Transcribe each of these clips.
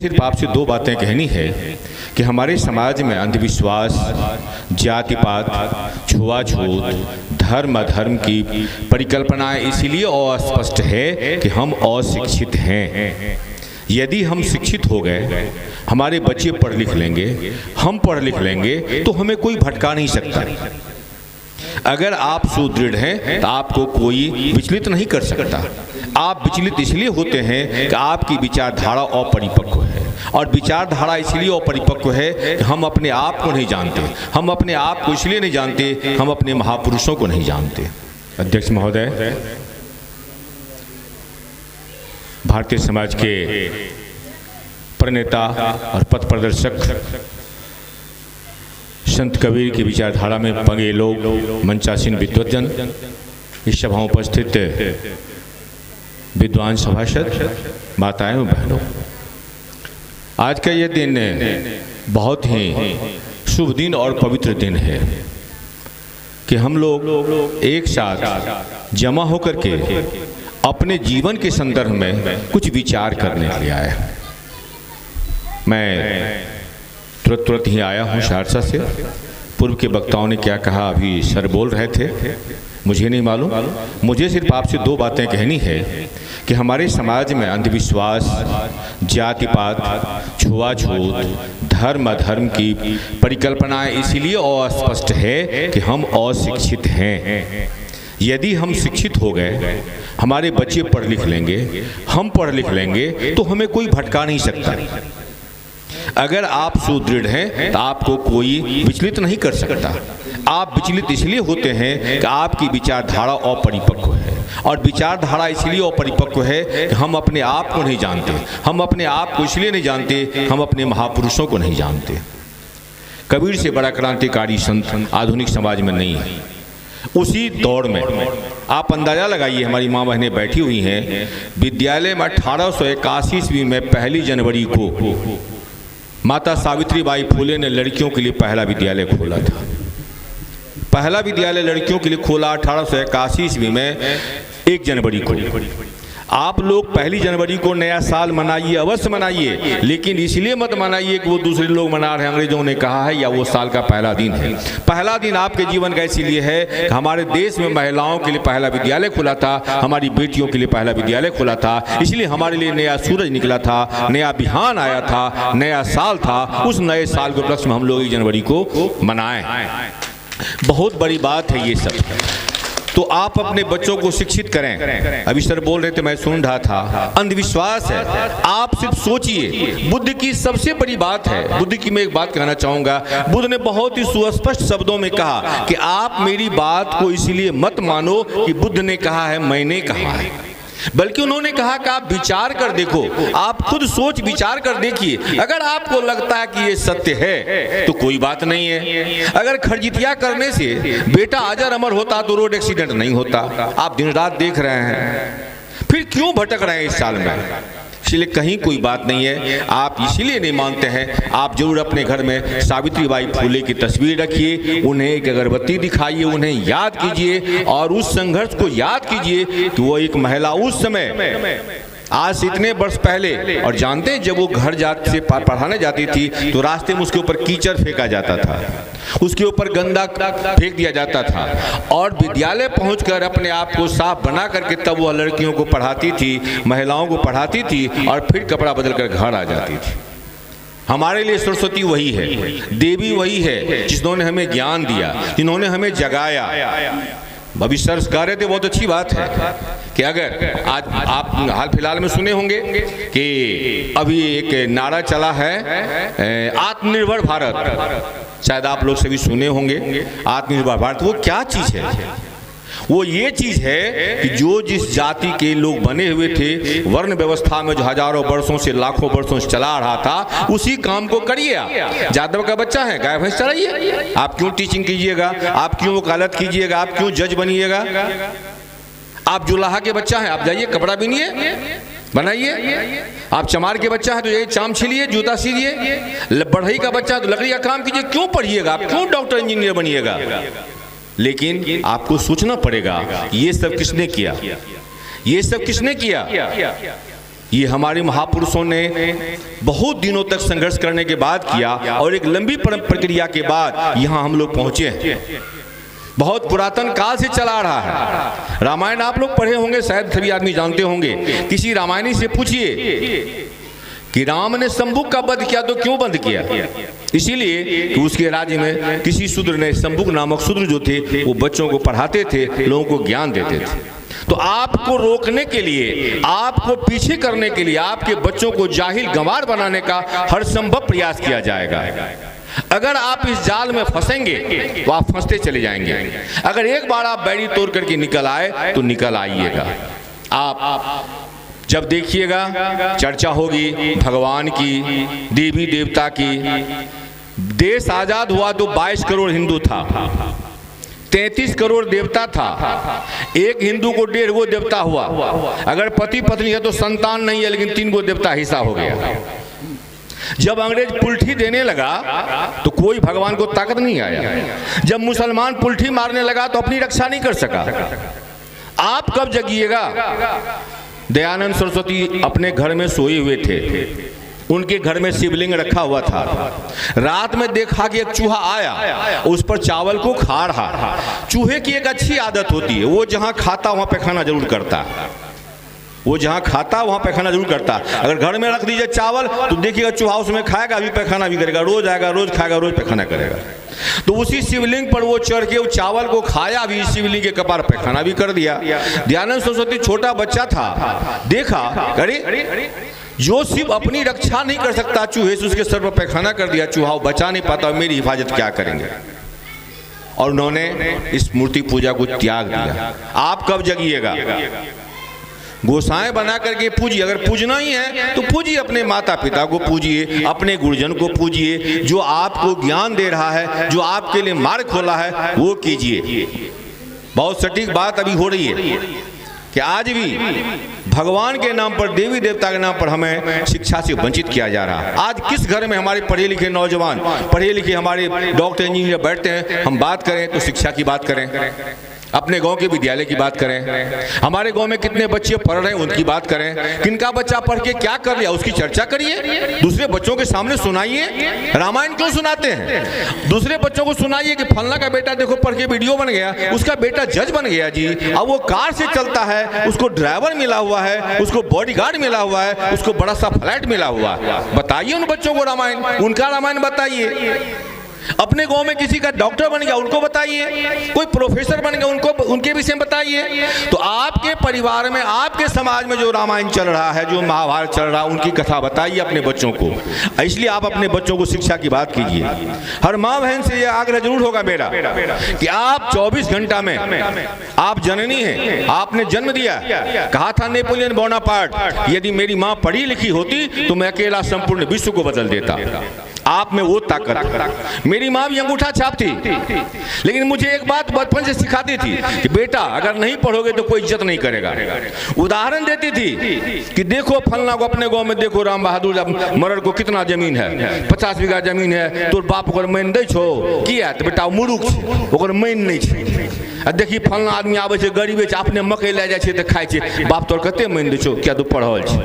सिर्फ आपसे दो बातें कहनी है कि हमारे समाज में अंधविश्वास, जाति पात, छुआछूत, धर्म अधर्म की परिकल्पनाएं इसीलिए अस्पष्ट है कि हम अशिक्षित हैं। यदि हम शिक्षित हो गए, हमारे बच्चे पढ़ लिख लेंगे, हम पढ़ लिख लेंगे, तो हमें कोई भटका नहीं सकता। अगर आप सुदृढ़ हैं तो आपको कोई विचलित नहीं कर सकता। आप विचलित इसलिए होते हैं कि आपकी विचारधारा अपरिपक्व है, और विचारधारा इसलिए अपरिपक्व है कि हम अपने आप को नहीं जानते। हम अपने आप को इसलिए नहीं जानते, हम अपने महापुरुषों को नहीं जानते। अध्यक्ष महोदय, भारतीय समाज के प्रणेता और पथ प्रदर्शक संत कबीर की विचारधारा में पंगे लोग, मंचासीन विद्वज्जन, इस सभा में उपस्थित विद्वान सभासद, माताएं और बहनों, आज का यह दिन बहुत ही शुभ दिन और पवित्र दिन है कि हम लोग एक साथ जमा होकर के अपने जीवन के संदर्भ में कुछ विचार करने के लिए आए। मैं तुरंत ही आया हूँ सहरसा से। पूर्व के वक्ताओं ने क्या कहा अभी सर बोल रहे थे, मुझे नहीं मालूम। मुझे सिर्फ आपसे दो बातें कहनी है कि हमारे समाज में अंधविश्वास, जाति पात, छुआछूत, धर्म अधर्म की परिकल्पनाएं इसीलिए अस्पष्ट है कि हम अशिक्षित हैं। यदि हम शिक्षित हो गए, हमारे बच्चे पढ़ लिख लेंगे, हम पढ़ लिख लेंगे, तो हमें कोई भटका नहीं सकता। अगर आप सुदृढ़ हैं तो आपको कोई विचलित नहीं कर सकता। आप विचलित इसलिए होते हैं कि आपकी विचारधारा अपरिपक्व है, और विचारधारा इसलिए अपरिपक्व है कि हम अपने आप को नहीं जानते। हम अपने आप को इसलिए नहीं जानते, हम अपने महापुरुषों को नहीं जानते। कबीर से बड़ा क्रांतिकारी संत आधुनिक समाज में नहीं है। उसी दौर में आप अंदाजा लगाइए, हमारी माँ बहनें बैठी हुई हैं, विद्यालय में 1881 ईस्वी में 1 जनवरी को माता सावित्रीबाई फुले ने लड़कियों के लिए पहला विद्यालय खोला था। पहला विद्यालय लड़कियों के लिए खोला 1881 ईस्वी में 1 जनवरी को। आप लोग 1 जनवरी को नया साल मनाइए, अवश्य मनाइए, लेकिन इसलिए मत मनाइए कि वो दूसरे लोग मना रहे हैं, अंग्रेजों ने कहा है, या वो साल का पहला दिन है। पहला दिन आपके जीवन का इसीलिए है कि हमारे देश में महिलाओं के लिए पहला विद्यालय खुला था, हमारी बेटियों के लिए पहला विद्यालय खुला था। इसलिए हमारे लिए नया सूरज निकला था, नया बिहान आया था, नया साल था। उस नए साल के उपलक्ष्य में हम लोग 1 जनवरी को मनाएं। बहुत बड़ी बात है ये सब। तो आप अपने बच्चों को शिक्षित करें। अभी सर बोल रहे थे, मैं सुन रहा था, अंधविश्वास है। आप सिर्फ सोचिए, बुद्ध की सबसे बड़ी बात है। बुद्ध की मैं एक बात कहना चाहूंगा। बुद्ध ने बहुत ही सुस्पष्ट शब्दों में कहा कि आप मेरी बात को इसलिए मत मानो कि बुद्ध ने कहा है, मैंने कहा है, बल्कि उन्होंने कहा कि आप विचार कर देखो, आप खुद सोच विचार कर देखिए। अगर आपको लगता है कि ये सत्य है तो कोई बात नहीं है। अगर खरजितिया करने से बेटा अजर अमर होता तो रोड एक्सीडेंट नहीं होता। आप दिन रात देख रहे हैं, फिर क्यों भटक रहे हैं इस साल में? इसलिए कहीं कोई बात नहीं है। आप इसीलिए नहीं मानते हैं, आप जरूर अपने घर में सावित्रीबाई फुले की तस्वीर रखिए, उन्हें एक अगरबत्ती दिखाइए, उन्हें याद कीजिए, और उस संघर्ष को याद कीजिए कि वो एक महिला उस समय, आज से इतने वर्ष पहले, और जानते हैं जब वो घर से पढ़ाने जाती थी तो रास्ते में उसके ऊपर कीचड़ फेंका जाता था, उसके ऊपर गंदा फेंक दिया जाता था, और विद्यालय पहुंचकर अपने आप को साफ बना करके तब वह लड़कियों को पढ़ाती थी, महिलाओं को पढ़ाती थी, और फिर कपड़ा बदल कर घर आ जाती थी। हमारे लिए सरस्वती वही है, देवी वही है जिन्होंने हमें ज्ञान दिया, जिन्होंने हमें जगाया। अभी सर कह रहे थे, बहुत अच्छी बात है कि अगर आज आप हाल फिलहाल में सुने होंगे कि अभी एक नारा चला है, आत्मनिर्भर भारत। शायद आप लोग सभी सुने होंगे। आत्मनिर्भर भारत वो क्या चीज़ है? वो ये चीज़ है कि जो जिस जाति के लोग बने हुए थे, वर्ण व्यवस्था में जो हजारों वर्षों से, लाखों वर्षों से चला रहा था, उसी काम को करिए। आप यादव का बच्चा है, गाय भैंस चराइए। आप क्यों टीचिंग कीजिएगा? आप क्यों वकालत कीजिएगा? आप क्यों जज बनिएगा? आप जुलाहा के बच्चा है, आप जाइए कपड़ा बिनिए, बनाइए। आप चमार के बच्चा है तो ये चाम छिलिए, जूता सीलिए। बढ़ई का बच्चा है तो लकड़ी का काम कीजिए। क्यों पढ़िएगा? आप क्यों डॉक्टर इंजीनियर बनिएगा? लेकिन आपको सोचना पड़ेगा, ये सब किसने किया? ये सब किसने किया? ये हमारे महापुरुषों ने बहुत दिनों तक संघर्ष करने के बाद किया और एक लंबी प्रक्रिया के बाद यहाँ हम लोग पहुँचे हैं। बहुत पुरातन काल से चला रहा है। रामायण आप लोग पढ़े होंगे, शायद सभी आदमी जानते होंगे। किसी रामायणी से पूछिए कि राम ने शंभुक का वध किया तो क्यों बंद किया? इसीलिए कि उसके राज्य में किसी शूद्र ने, शंभुक नामक शूद्र जो थे, वो बच्चों को पढ़ाते थे, लोगों को ज्ञान देते थे। तो आपको रोकने के लिए, आपको पीछे करने के लिए, आपके बच्चों को जाहिल गंवार बनाने का हर संभव प्रयास किया जाएगा। अगर आप इस जाल में फंसेंगे तो आप फंसते चले जाएंगे। अगर एक बार आप बैरी तोड़ करके निकल आए तो निकल आइएगा। आप जब देखिएगा चर्चा होगी भगवान की, देवी देवता की। देश आजाद हुआ तो 22 करोड़ हिंदू था, 33 करोड़ देवता था। एक हिंदू को 1.5 गो देवता हुआ। अगर पति पत्नी है तो संतान नहीं है, लेकिन 3 गो देवता हिस्सा हो गया। जब अंग्रेज पुलठी देने लगा तो कोई भगवान को ताकत नहीं आया। जब मुसलमान पुलठी मारने लगा तो अपनी रक्षा नहीं कर सका। आप कब जगिएगा? दयानंद सरस्वती अपने घर में सोए हुए थे। उनके घर में शिवलिंग रखा हुआ था। रात में देखा कि एक चूहा आया, उस पर चावल को खा रहा। चूहे की एक अच्छी आदत होती है, वो जहाँ खाता वहाँ पैखाना जरूर करता। वो जहाँ खाता वहाँ पैखाना जरूर करता। अगर घर में रख दीजिए चावल तो देखिएगा चूहा उसमें खाएगा, अभी पैखाना भी करेगा। रोज आएगा, रोज खाएगा, रोज पैखाना करेगा। तो उसी शिवलिंग पर वो चढ़ के उस चावल को खाया भी, शिवलिंग के कपार पैखाना भी कर दिया। दयानंद सरस्वती छोटा बच्चा था, देखा अरे जो शिव अपनी रक्षा नहीं कर सकता, चूहे से उसके सर पर पैखाना कर दिया, चूहा बचा नहीं पाता, मेरी हिफाजत क्या करेंगे? और उन्होंने इस मूर्ति पूजा को त्याग दिया। आप कब जगिएगा? गोसाएं बना करके पूजिए। अगर पूजना ही है तो पूजिए, अपने माता पिता को पूजिए, अपने गुरुजन को पूजिए। जो आपको ज्ञान दे रहा है, जो आपके लिए मार्ग खोला है, वो कीजिए। बहुत सटीक बात अभी हो रही है कि आज भी भगवान के नाम पर, देवी देवता के नाम पर हमें शिक्षा से वंचित किया जा रहा है। आज किस घर में हमारे पढ़े लिखे नौजवान, पढ़े लिखे हमारे डॉक्टर इंजीनियर बैठते हैं, हम बात करें तो शिक्षा की बात करें, अपने गांव के विद्यालय की बात करें, हमारे गांव में कितने बच्चे पढ़ रहे हैं उनकी बात करें, किनका बच्चा पढ़ के क्या कर लिया उसकी चर्चा करिए। दूसरे बच्चों के सामने सुनाइए। रामायण क्यों सुनाते हैं? दूसरे बच्चों को सुनाइए कि फलना का बेटा देखो पढ़ के वीडियो बन गया, उसका बेटा जज बन गया जी, अब वो कार से चलता है, उसको ड्राइवर मिला हुआ है, उसको बॉडीगार्ड मिला हुआ है, उसको बड़ा सा फ्लैट मिला हुआ है। बताइए उन बच्चों को रामायण, उनका रामायण बताइए। अपने गांव में किसी का डॉक्टर बन गया, उनको बताइए। कोई प्रोफेसर बन गया, उनको उनके विषय में बताइए। तो आपके परिवार में, आपके समाज में जो रामायण चल रहा है, जो महाभारत चल रहा है, उनकी कथा बताइए अपने बच्चों को। इसलिए आप अपने बच्चों को शिक्षा की बात कीजिए। हर माँ बहन से यह आग्रह जरूर होगा मेरा कि आप 24 घंटा में, आप जननी हैं, आपने जन्म दिया। कहा था नेपोलियन बोनापार्ट, यदि मेरी माँ पढ़ी लिखी होती तो मैं अकेला संपूर्ण विश्व को बदल देता। आप में वो ताकत। मेरी माँ भी अंगूठा छाप थी, लेकिन मुझे एक बात बचपन से सिखाती थी कि बेटा अगर नहीं पढ़ोगे तो कोई इज्जत नहीं करेगा। उदाहरण देती थी कि देखो फलना को, अपने गांव में देखो राम बहादुर मरड़ को कितना जमीन है, 50 बीघा जमीन है, तो बाप ओकर मैन दै छो किया? तो बेटा मूर्ख ओकर मैन नहीं छै। देखी फलना आदमी आबै छै, गरीब छै, अपने मकई ले जाइ छै तो खाइ छै, बाप तोर कते मैन दै छो, क्या तू पढ़ल छै?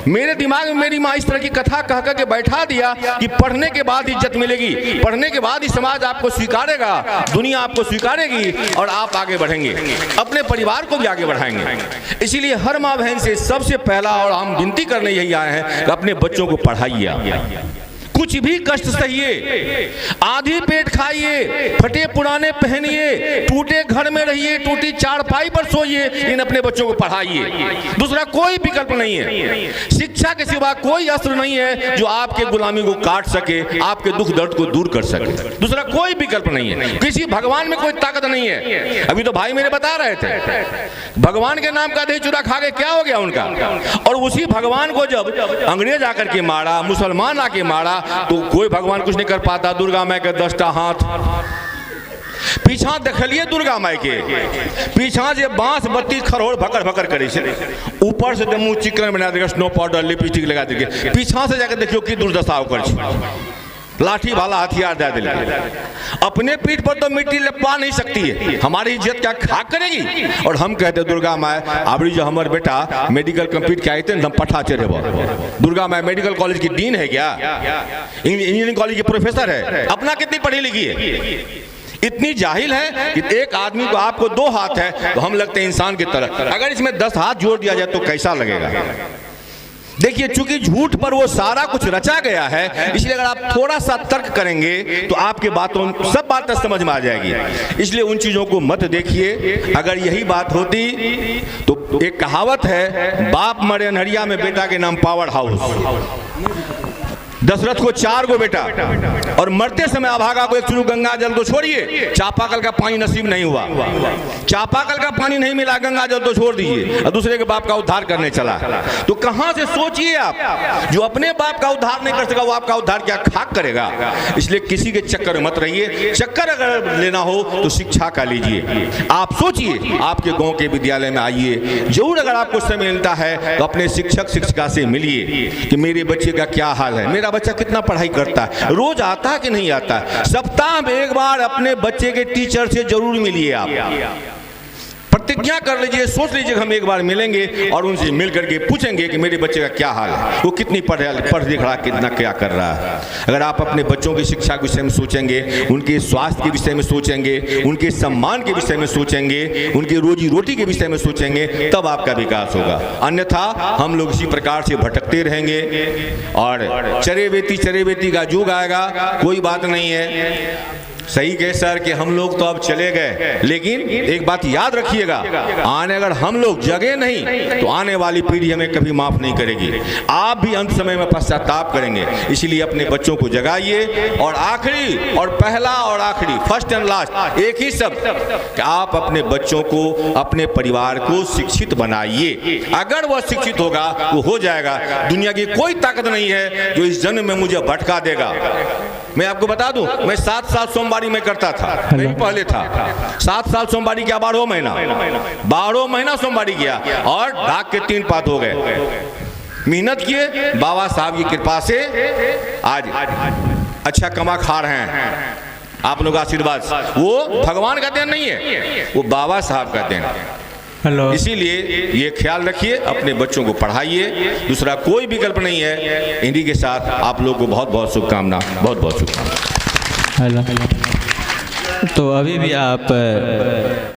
मेरे दिमाग में मेरी माँ इस तरह की कथा कह के बैठा दिया कि पढ़ने के बाद इज्जत मिलेगी, पढ़ने के बाद ही समाज आपको स्वीकारेगा, दुनिया आपको स्वीकारेगी और आप आगे बढ़ेंगे, अपने परिवार को भी आगे बढ़ाएंगे। इसीलिए हर माँ बहन से सबसे पहला और हम विनती करने यही आए हैं कि अपने बच्चों को पढ़ाइए। कुछ भी कष्ट सहिए, आधी पेट खाइए, फटे पुराने पहनिए, टूटे घर में रहिए, टूटी चारपाई पर सोइए, इन अपने बच्चों को पढ़ाइए। दूसरा कोई विकल्प नहीं है। शिक्षा के सिवा कोई अस्त्र नहीं है जो आपके गुलामी को काट सके, आपके दुख दर्द को दूर कर सके। दूसरा कोई विकल्प नहीं है। किसी भगवान में कोई ताकत नहीं है। अभी तो भाई मेरे बता रहे थे, भगवान के नाम का दही चूड़ा खा के क्या हो गया उनका। और उसी भगवान को जब अंग्रेज आकर के मारा, मुसलमान आके मारा, तो कोई भगवान कुछ नहीं कर पाता। दुर्गा माई के 10टा हाथ पीछा देखलिए, दुर्गा माई के पीछा जे बांस बत्ती खरोड़ भकर भकर करे छे, ऊपर से मुंह चिकन बना देगा, स्नो पाउडर लिपस्टिक लगा देगा, पीछा से जाकर देखियो की दुर्दशा ओकर छे। लाठी भाला हथियार दे दिले। अपने पीठ पर तो मिट्टी लपा नहीं सकती है, हमारी इज्जत क्या खाक करेगी। और हम कहते दुर्गा माँ अबरी जो हमारे बेटा मेडिकल कंप्लीट किया थे, हम पठा चले। दुर्गा माँ मेडिकल कॉलेज की डीन है क्या? इंजीनियरिंग कॉलेज की प्रोफेसर है? अपना कितनी पढ़ी लिखी है? इतनी जाहिल है कि एक आदमी को, आपको 2 हाथ है तो हम लगते हैं इंसान की तरह, अगर इसमें 10 हाथ जोड़ दिया जाए तो कैसा लगेगा? देखिए, चूंकि झूठ पर वो सारा कुछ रचा गया है, इसलिए अगर आप थोड़ा सा तर्क करेंगे तो आपके बातों सब बातें समझ में आ जाएगी। इसलिए उन चीजों को मत देखिए। अगर यही बात होती तो एक कहावत है, बाप मरे अनहरिया में बेटा के नाम पावर हाउस। दशरथ को 4 गो बेटा, और मरते समय अभागा को एक चुरू गंगा जल तो छोड़िए, चापाकल का पानी नसीब नहीं हुआ, चापाकल का पानी नहीं मिला, गंगा जल तो छोड़ दीजिए, और दूसरे के बाप का उद्धार करने चला। तो कहां से सोचिए आप, जो अपने बाप का उद्धार नहीं कर सका वो आपका उद्धार क्या खाक करेगा? इसलिए किसी के चक्कर में मत रहिए। चक्कर अगर लेना हो तो शिक्षा का लीजिए। आप सोचिए, आपके गांव के विद्यालय में आइए, जरूर अगर आपको समय मिलता है तो अपने शिक्षक शिक्षिका से मिलिए कि मेरे बच्चे का क्या हाल है, मेरा बच्चा कितना पढ़ाई करता है, रोज आता है कि नहीं आता है। सप्ताह में एक बार अपने बच्चे के टीचर से जरूर मिलिए। आप प्रतिज्ञा कर लीजिए, सोच लीजिए हम एक बार मिलेंगे और उनसे मिल करके पूछेंगे कि मेरे बच्चे का क्या हाल है, वो कितनी पढ़ लिख रहा, कितना क्या कर रहा है। अगर आप अपने बच्चों की शिक्षा के विषय में सोचेंगे, उनके स्वास्थ्य के विषय में सोचेंगे, उनके सम्मान के विषय में सोचेंगे, उनकी रोजी रोटी के विषय में सोचेंगे, तब आपका विकास होगा। अन्यथा हम लोग इसी प्रकार से भटकते रहेंगे और चरे बेटी का युग आएगा। कोई बात नहीं है, सही कहे सर कि हम लोग तो अब चले गए, लेकिन एक बात याद रखिएगा, आने अगर हम लोग जगे नहीं तो आने वाली पीढ़ी हमें कभी माफ नहीं करेगी। आप भी अंत समय में पश्चाताप करेंगे। इसलिए अपने बच्चों को जगाइए। और आखिरी और पहला और आखिरी, फर्स्ट एंड लास्ट, एक ही शब्द कि आप अपने बच्चों को, अपने परिवार को शिक्षित बनाइए। अगर वह शिक्षित होगा वो हो जाएगा। दुनिया की कोई ताकत नहीं है जो इस जन्म में मुझे भटका देगा। मैं आपको बता दूं, मैं 7 साल सोमवारी में करता था, नहीं पहले था 7 साल सोमवारी किया, 12 महीना सोमवारी किया और डाक के 3 पात हो गए। मेहनत किए, बाबा साहब की कृपा से आज अच्छा कमा खा रहे हैं। आप लोग आशीर्वाद, वो भगवान का देन नहीं है, वो बाबा साहब का देन है। इसीलिए ये ख्याल रखिए, अपने बच्चों को पढ़ाइए, दूसरा कोई विकल्प नहीं है। इन्हीं के साथ आप लोग को बहुत बहुत शुभकामना, बहुत बहुत शुभकामना। तो अभी भी आप